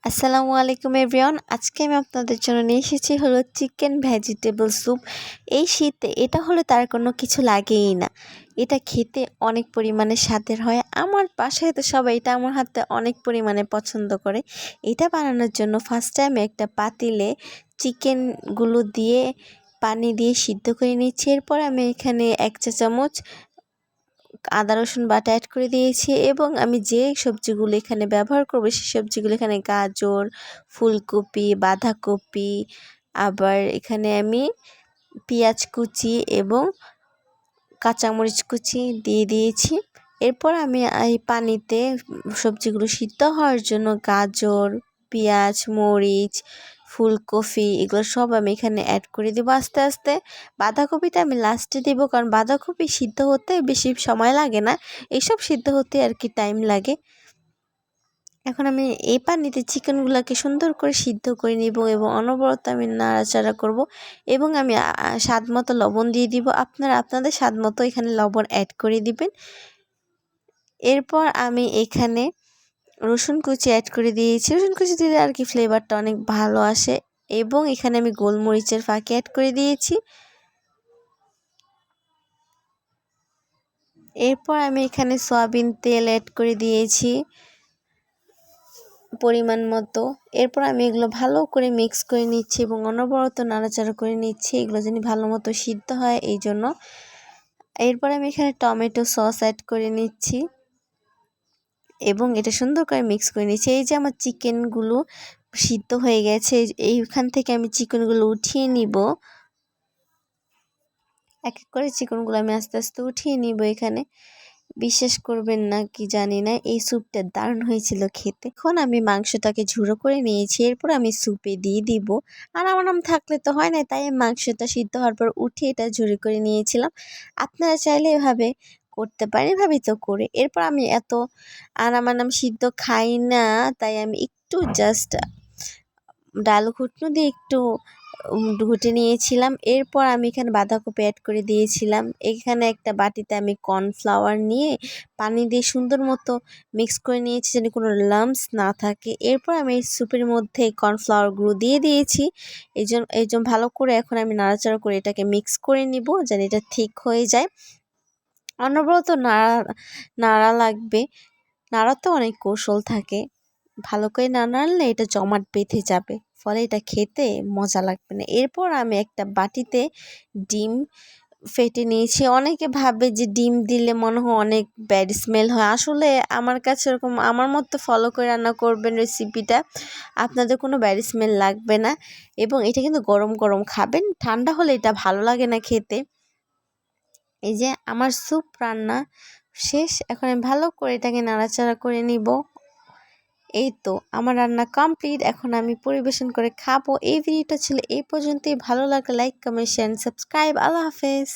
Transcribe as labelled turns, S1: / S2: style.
S1: আসসালামু আলাইকুম এভরিওয়ান। আজকে আমি আপনাদের জন্য নিয়ে এসেছি হলো চিকেন ভেজিটেবল স্যুপ। এই শীতে এটা হলে তার কোনো কিছু লাগেই না। এটা খেতে অনেক পরিমাণে স্বাদের হয়। আমার বাসায় তো সবাই এটা আমার হাতে অনেক পরিমাণে পছন্দ করে। এটা বানানোর জন্য ফার্স্টে আমি একটা পাতিলে চিকেনগুলো দিয়ে পানি দিয়ে সিদ্ধ করে নিচ্ছি। এরপর আমি এখানে 1 চা চামচ আদা রসুন বাটা অ্যাড করে দিয়েছি এবং আমি যে সবজিগুলো এখানে ব্যবহার করব সেই সবজিগুলো এখানে গাজর, ফুলকপি, বাঁধাকপি, আবার এখানে আমি পেঁয়াজ কুচি এবং কাঁচামরিচ কুচি দিয়ে দিয়েছি। এরপর আমি এই পানিতে সবজিগুলো সিদ্ধ হওয়ার জন্য গাজর, পেঁয়াজ, মরিচ, ফুলকপি এগুলো সব আমি এখানে অ্যাড করে দেবো আস্তে আস্তে। বাঁধাকপিটা আমি লাস্টে দেবো, কারণ বাঁধাকপি সিদ্ধ হতে বেশি সময় লাগে না, এইসব সিদ্ধ হতে আর কি টাইম লাগে। এখন আমি এই পানিতে চিকেনগুলোকে সুন্দর করে সিদ্ধ করে নিব এবং অনবরত আমি নাড়াচাড়া করব এবং আমি স্বাদ মতো লবণ দিয়ে দিব। আপনারা আপনাদের স্বাদ মতো এখানে লবণ অ্যাড করে দিবেন। এরপর আমি এখানে রসুন কুচি অ্যাড করে দিয়েছি। রসুন কুচি দিলে আর কি ফ্লেভারটা অনেক ভালো আসে এবং এখানে আমি গোলমরিচের ফাঁকি অ্যাড করে দিয়েছি। এরপর আমি এখানে সয়াবিন তেল অ্যাড করে দিয়েছি পরিমাণ মতো। এরপর আমি এগুলো ভালো করে মিক্স করে নিচ্ছি এবং অনবরত নাড়াচাড়া করে নিচ্ছি, এগুলো যেন ভালো মতো সিদ্ধ হয় এই জন্য। এরপর আমি এখানে টমেটো সস অ্যাড করে নিচ্ছি এবং এটা সুন্দর করে মিক্স করে নিচ্ছি। এই যে আমার চিকেনগুলো সিদ্ধ হয়ে গেছে, এইখান থেকে আমি চিকেনগুলো উঠিয়ে নিব। এক এক করে চিকেনগুলো আমি আস্তে আস্তে উঠিয়ে নিব। এখানে বিশ্বাস করবেন না কি জানি না, এই স্যুপটা দারুণ হয়েছিল খেতে। এখন আমি মাংসটাকে ঝুড়ো করে নিয়েছি, এরপর আমি স্যুপে দিয়ে দিব। আর আমার নাম থাকলে তো হয় না, তাই মাংসটা সিদ্ধ হওয়ার পর উঠিয়ে এটা ঝুড়ি করে নিয়েছিলাম। আপনারা চাইলে এভাবে করতে পারেন, এভাবেই তো করে। এরপর আমি এত আমার নাম সিদ্ধ খাই না, তাই আমি একটু জাস্ট ডাল ঘুটনো দিয়ে একটু ঘুটে নিয়েছিলাম। এরপর আমি এখানে বাঁধাকপি অ্যাড করে দিয়েছিলাম। এখানে একটা বাটিতে আমি কর্নফ্লাওয়ার নিয়ে পানি দিয়ে সুন্দর মতো মিক্স করে নিয়েছি যেন কোনো লাম্পস না থাকে। এরপর আমি এই স্যুপের মধ্যে কর্নফ্লাওয়ারগুলো দিয়ে দিয়েছি। এই জন্য ভালো করে এখন আমি নাড়াচাড়া করে এটাকে মিক্স করে নিব যেন এটা ঠিক হয়ে যায়। অনবরত নাড়া লাগবে। নাড়াতে অনেক কৌশল থাকে, ভালো করে না নাড়লে এটা জমাট বেঁধে যাবে, ফলে এটা খেতে মজা লাগবে না। এরপর আমি একটা বাটিতে ডিম ফেটে নিয়েছি। অনেকে ভাবে যে ডিম দিলে মনে হয় অনেক ব্যাড স্মেল হয়, আসলে আমার কাছে এরকম আমার মতো ফলো করে রান্না করবেন রেসিপিটা, আপনাদের কোনো ব্যাড স্মেল লাগবে না। এবং এটা কিন্তু গরম গরম খাবেন, ঠান্ডা হলে এটা ভালো লাগে না খেতে। এই যে আমার স্যুপ রান্না শেষ, এখন আমি ভালো করে এটাকে নাড়াচাড়া করে নিব। এই তো আমার রান্না কমপ্লিট, এখন আমি পরিবেশন করে খাবো। এই ভিডিওটা ছিল এই পর্যন্তই। ভালো লাগলে লাইক, কমেন্ট, শেয়ার, সাবস্ক্রাইব। আল্লাহ হাফেজ।